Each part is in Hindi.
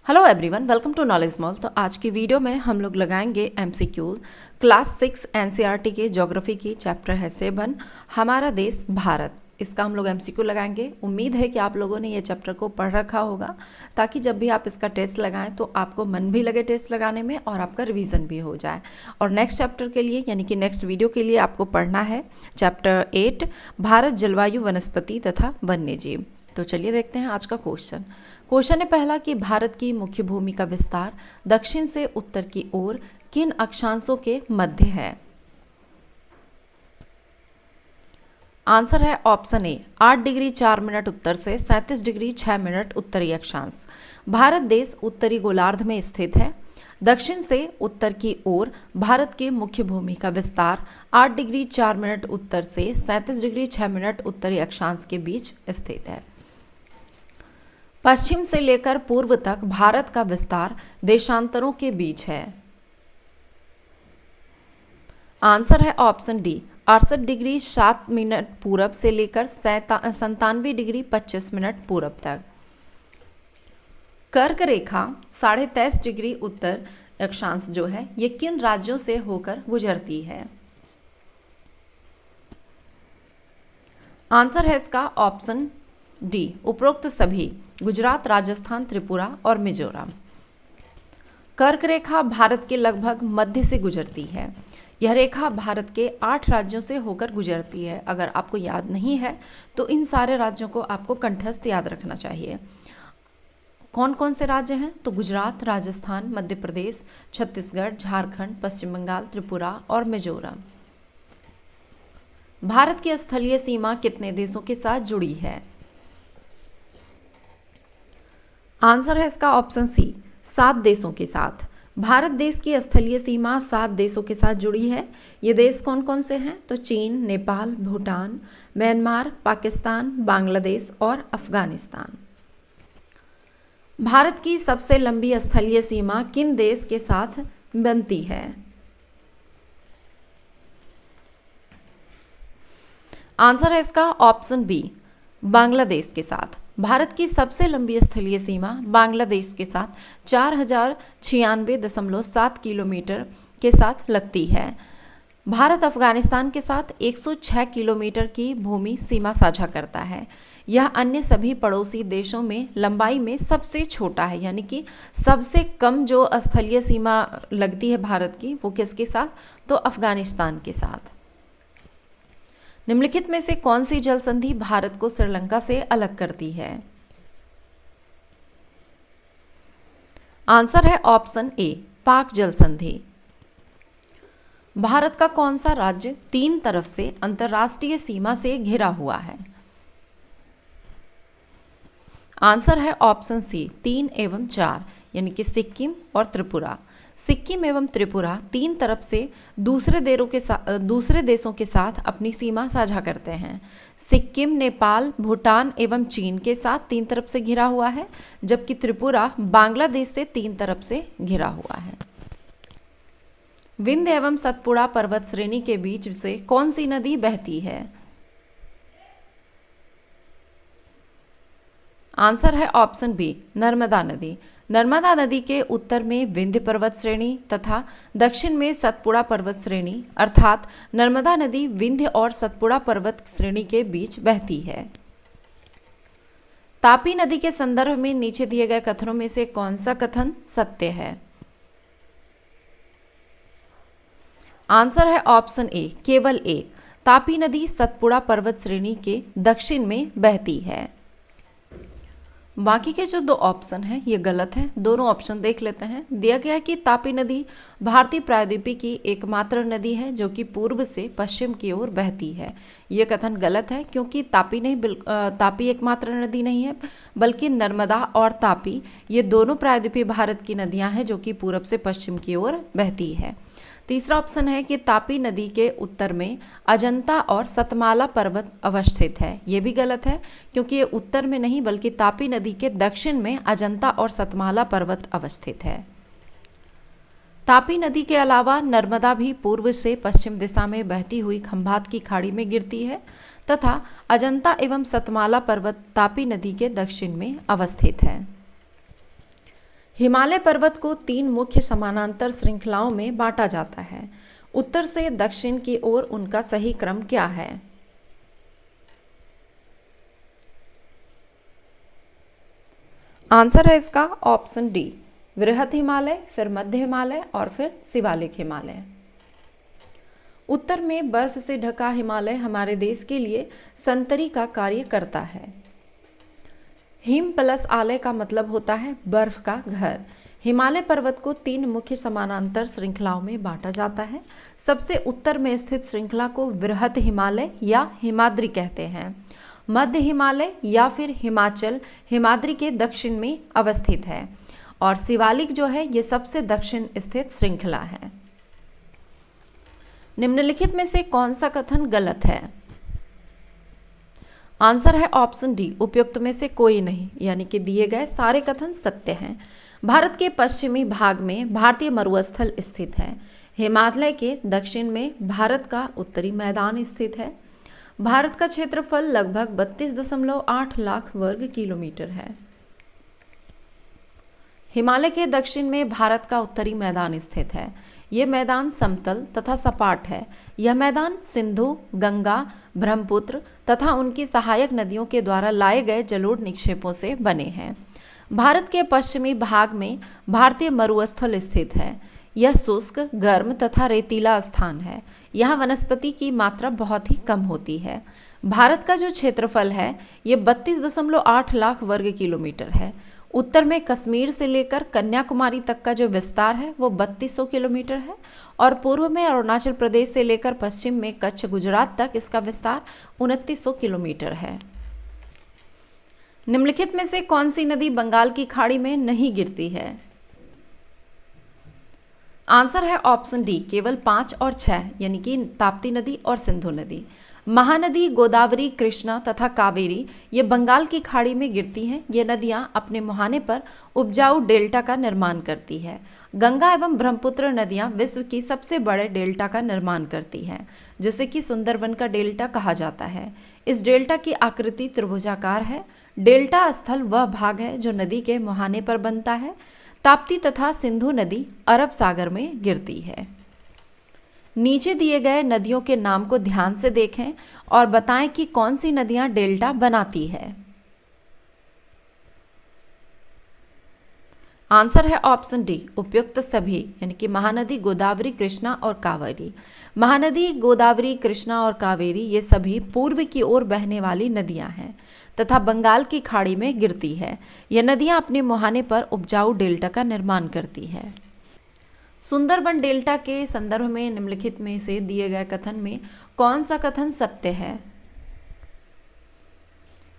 Hello everyone, welcome to knowledge mall. तो आज की वीडियो में हम लोग लगाएंगे एमसीक्यूज क्लास 6 एनसीईआरटी के ज्योग्राफी की। चैप्टर है 7 हमारा देश भारत। इसका हम लोग एमसीक्यू लगाएंगे। उम्मीद है कि आप लोगों ने ये चैप्टर को पढ़ रखा होगा ताकि जब भी आप इसका टेस्ट लगाएं तो आपको मन भी लगे टेस्ट लगाने में और आपका रिवीजन भी हो जाए। और नेक्स्ट चैप्टर के लिए यानी कि नेक्स्ट वीडियो के लिए आपको पढ़ना है चैप्टर 8 भारत जलवायु वनस्पति तथा वन्यजीव। तो चलिए देखते हैं आज का क्वेश्चन। क्वेश्चन है पहला कि भारत की मुख्य भूमि का विस्तार दक्षिण से उत्तर की ओर किन अक्षांशों के मध्य है। आंसर है ऑप्शन ए 8 डिग्री 4 मिनट उत्तर से 37 डिग्री 6 मिनट उत्तरी अक्षांश। भारत देश उत्तरी गोलार्ध में स्थित है। दक्षिण से उत्तर की ओर भारत की मुख्य भूमि का विस्तार 8 डिग्री 4 मिनट उत्तर से 37 डिग्री 6 मिनट उत्तरी अक्षांश के बीच स्थित है। पश्चिम से लेकर पूर्व तक भारत का विस्तार देशांतरों के बीच है। आंसर है ऑप्शन डी 68 डिग्री 7 मिनट पूरब से लेकर 97 डिग्री 25 मिनट पूरब तक। कर्क रेखा 23.5 डिग्री उत्तर अक्षांश जो है ये किन राज्यों से होकर गुजरती है। आंसर है इसका ऑप्शन डी उपरोक्त सभी गुजरात, राजस्थान, त्रिपुरा और मिजोरम। कर्क रेखा भारत के लगभग मध्य से गुजरती है। यह रेखा भारत के 8 राज्यों से होकर गुजरती है। अगर आपको याद नहीं है तो इन सारे राज्यों को आपको कंठस्थ याद रखना चाहिए। कौन कौन से राज्य हैं तो गुजरात, राजस्थान, मध्य प्रदेश, छत्तीसगढ़, झारखंड, पश्चिम बंगाल, त्रिपुरा और मिजोरम। भारत की स्थलीय सीमा कितने देशों के साथ जुड़ी है। आंसर है इसका ऑप्शन सी 7 देशों के साथ। भारत देश की स्थलीय सीमा 7 देशों के साथ जुड़ी है। ये देश कौन कौन से हैं तो चीन, नेपाल, भूटान, म्यांमार, पाकिस्तान, बांग्लादेश और अफगानिस्तान। भारत की सबसे लंबी स्थलीय सीमा किन देश के साथ बनती है। आंसर है इसका ऑप्शन बी बांग्लादेश के साथ। भारत की सबसे लंबी स्थलीय सीमा बांग्लादेश के साथ 4096.7 किलोमीटर के साथ लगती है। भारत अफगानिस्तान के साथ 106 किलोमीटर की भूमि सीमा साझा करता है। यह अन्य सभी पड़ोसी देशों में लंबाई में सबसे छोटा है, यानी कि सबसे कम जो स्थलीय सीमा लगती है भारत की वो किसके साथ तो अफगानिस्तान के साथ। निम्नलिखित में से कौन सी जल संधि भारत को श्रीलंका से अलग करती है। आंसर है ऑप्शन ए पाक जल संधि। भारत का कौन सा राज्य 3 तरफ से अंतर्राष्ट्रीय सीमा से घिरा हुआ है। आंसर है ऑप्शन सी 3 एवं 4 यानी कि सिक्किम और त्रिपुरा। सिक्किम एवं त्रिपुरा 3 तरफ से दूसरे देशों के साथ अपनी सीमा साझा करते हैं। सिक्किम नेपाल, भूटान एवं चीन के साथ 3 तरफ से घिरा हुआ है, जबकि त्रिपुरा बांग्लादेश से 3 तरफ से घिरा हुआ है। विंध्य एवं सतपुड़ा पर्वत श्रेणी के बीच से कौन सी नदी बहती है। आंसर है ऑप्शन बी नर्मदा नदी। नर्मदा नदी के उत्तर में विंध्य पर्वत श्रेणी तथा दक्षिण में सतपुड़ा पर्वत श्रेणी अर्थात नर्मदा नदी विंध्य और सतपुड़ा पर्वत श्रेणी के बीच बहती है। तापी नदी के संदर्भ में नीचे दिए गए कथनों में से कौन सा कथन सत्य है। आंसर है ऑप्शन ए केवल एक। तापी नदी सतपुड़ा पर्वत श्रेणी के दक्षिण में बहती है। बाकी के जो 2 ऑप्शन हैं ये गलत हैं। दोनों ऑप्शन देख लेते हैं। दिया गया है कि तापी नदी भारतीय प्रायद्वीपी की एकमात्र नदी है जो कि पूर्व से पश्चिम की ओर बहती है। ये कथन गलत है क्योंकि तापी एकमात्र नदी नहीं है, बल्कि नर्मदा और तापी ये दोनों प्रायद्वीपीय भारत की नदियां हैं जो कि पूर्व से पश्चिम की ओर बहती है। तीसरा ऑप्शन है कि तापी नदी के उत्तर में अजंता और सतमाला पर्वत अवस्थित है। ये भी गलत है क्योंकि ये उत्तर में नहीं बल्कि तापी नदी के दक्षिण में अजंता और सतमाला पर्वत अवस्थित है। तापी नदी के अलावा नर्मदा भी पूर्व से पश्चिम दिशा में बहती हुई खंभात की खाड़ी में गिरती है तथा अजंता एवं सतमाला पर्वत तापी नदी के दक्षिण में अवस्थित है। हिमालय पर्वत को 3 मुख्य समानांतर श्रृंखलाओं में बांटा जाता है। उत्तर से दक्षिण की ओर उनका सही क्रम क्या है? आंसर है इसका ऑप्शन डी, वृहत हिमालय, फिर मध्य हिमालय और फिर शिवालिक हिमालय। उत्तर में बर्फ से ढका हिमालय हमारे देश के लिए संतरी का कार्य करता है। हिम प्लस आलय का मतलब होता है बर्फ का घर। हिमालय पर्वत को 3 मुख्य समानांतर श्रृंखलाओं में बांटा जाता है। सबसे उत्तर में स्थित श्रृंखला को वृहत हिमालय या हिमाद्री कहते हैं। मध्य हिमालय या फिर हिमाचल हिमाद्री के दक्षिण में अवस्थित है और शिवालिक जो है ये सबसे दक्षिण स्थित श्रृंखला है। निम्नलिखित में से कौन सा कथन गलत है? आंसर है ऑप्शन डी, उपयुक्त में से कोई नहीं, यानी कि दिए गए सारे कथन सत्य हैं। भारत के पश्चिमी भाग में भारतीय मरुस्थल स्थित है। हिमालय के दक्षिण में भारत का उत्तरी मैदान स्थित है। भारत का क्षेत्रफल लगभग 32.8 लाख वर्ग किलोमीटर है। हिमालय के दक्षिण में भारत का उत्तरी मैदान स्थित है। ये मैदान समतल तथा सपाट है। यह मैदान सिंधु, गंगा, ब्रह्मपुत्र तथा उनकी सहायक नदियों के द्वारा लाए गए जलोढ़ निक्षेपों से बने हैं। भारत के पश्चिमी भाग में भारतीय मरुस्थल स्थित है। यह शुष्क, गर्म तथा रेतीला स्थान है। यहाँ वनस्पति की मात्रा बहुत ही कम होती है। भारत का जो क्षेत्रफल है ये 32.8 लाख वर्ग किलोमीटर है। उत्तर में कश्मीर से लेकर कन्याकुमारी तक का जो विस्तार है वो 3200 किलोमीटर है और पूर्व में अरुणाचल प्रदेश से लेकर पश्चिम में कच्छ, गुजरात तक इसका विस्तार 2900 किलोमीटर है। निम्नलिखित में से कौन सी नदी बंगाल की खाड़ी में नहीं गिरती है? आंसर है ऑप्शन डी, केवल 5 और 6, यानी कि ताप्ती नदी और सिंधु नदी। महानदी गोदावरी, कृष्णा तथा कावेरी ये बंगाल की खाड़ी में गिरती हैं। ये नदियां अपने मुहाने पर उपजाऊ डेल्टा का निर्माण करती है। गंगा एवं ब्रह्मपुत्र नदियां विश्व की सबसे बड़े डेल्टा का निर्माण करती हैं, जिसे कि सुंदरबन का डेल्टा कहा जाता है। इस डेल्टा की आकृति त्रिभुजाकार है। डेल्टा स्थल वह भाग है जो नदी के मुहाने पर बनता है। ताप्ती तथा सिंधु नदी अरब सागर में गिरती है। नीचे दिए गए नदियों के नाम को ध्यान से देखें और बताएं कि कौन सी नदियां डेल्टा बनाती है। आंसर है ऑप्शन डी, उपयुक्त सभी, यानी कि महानदी गोदावरी, कृष्णा और कावेरी। महानदी गोदावरी, कृष्णा और कावेरी ये सभी पूर्व की ओर बहने वाली नदियां हैं तथा बंगाल की खाड़ी में गिरती है। यह नदियां अपने मुहाने पर उपजाऊ डेल्टा का निर्माण करती है। सुंदरबन डेल्टा के संदर्भ में निम्नलिखित में से दिए गए कथन में कौन सा कथन सत्य है?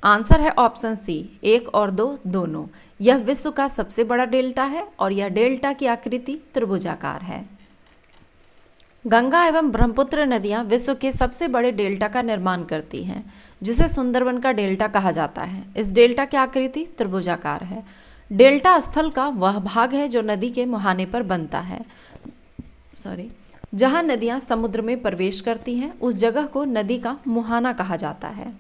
आंसर है ऑप्शन सी, 1 और 2 दोनों। यह विश्व का सबसे बड़ा डेल्टा है और यह डेल्टा की आकृति त्रिभुजाकार है। गंगा एवं ब्रह्मपुत्र नदियां विश्व के सबसे बड़े डेल्टा का निर्माण करती हैं, जिसे सुंदरबन का डेल्टा कहा जाता है। इस डेल्टा की आकृति त्रिभुजाकार है। डेल्टा स्थल का वह भाग है जो नदी के मुहाने पर बनता है। जहां नदियां समुद्र में प्रवेश करती हैं उस जगह को नदी का मुहाना कहा जाता है।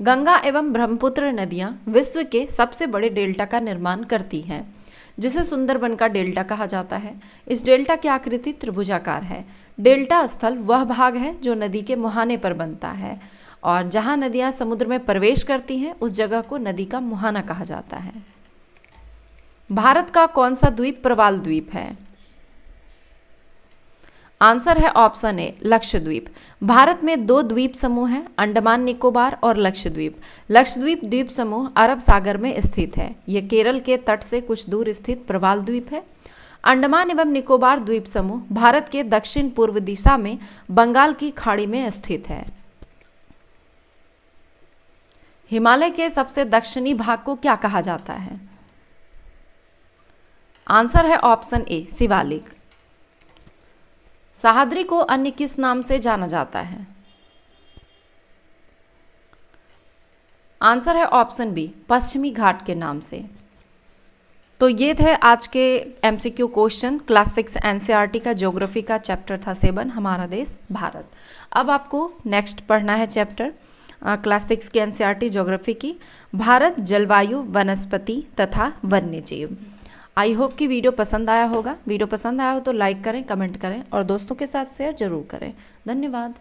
गंगा एवं ब्रह्मपुत्र नदियां विश्व के सबसे बड़े डेल्टा का निर्माण करती हैं, जिसे सुंदरबन का डेल्टा कहा जाता है। इस डेल्टा की आकृति त्रिभुजाकार है। डेल्टा स्थल वह भाग है जो नदी के मुहाने पर बनता है और जहां नदियां समुद्र में प्रवेश करती हैं उस जगह को नदी का मुहाना कहा जाता है। भारत का कौन सा द्वीप प्रवाल द्वीप है? आंसर है ऑप्शन ए, लक्षद्वीप। भारत में 2 द्वीप समूह हैं, अंडमान निकोबार और लक्षद्वीप। लक्षद्वीप द्वीप समूह अरब सागर में स्थित है। यह केरल के तट से कुछ दूर स्थित प्रवाल द्वीप है। अंडमान एवं निकोबार द्वीप समूह भारत के दक्षिण पूर्व दिशा में बंगाल की खाड़ी में स्थित है। हिमालय के सबसे दक्षिणी भाग को क्या कहा जाता है? आंसर है ऑप्शन ए, शिवालिक। सह्याद्री को अन्य किस नाम से जाना जाता है? आंसर है ऑप्शन बी, पश्चिमी घाट के नाम से। तो ये थे आज के एमसीक्यू क्वेश्चन। क्लास 6 एनसीईआरटी का ज्योग्राफी का चैप्टर था 7, हमारा देश भारत। अब आपको नेक्स्ट पढ़ना है चैप्टर क्लास 6 की एनसीईआरटी ज्योग्राफी की, भारत जलवायु वनस्पति तथा वन्यजीव। आई होप कि वीडियो पसंद आया होगा। वीडियो पसंद आया हो तो लाइक करें, कमेंट करें और दोस्तों के साथ शेयर जरूर करें। धन्यवाद।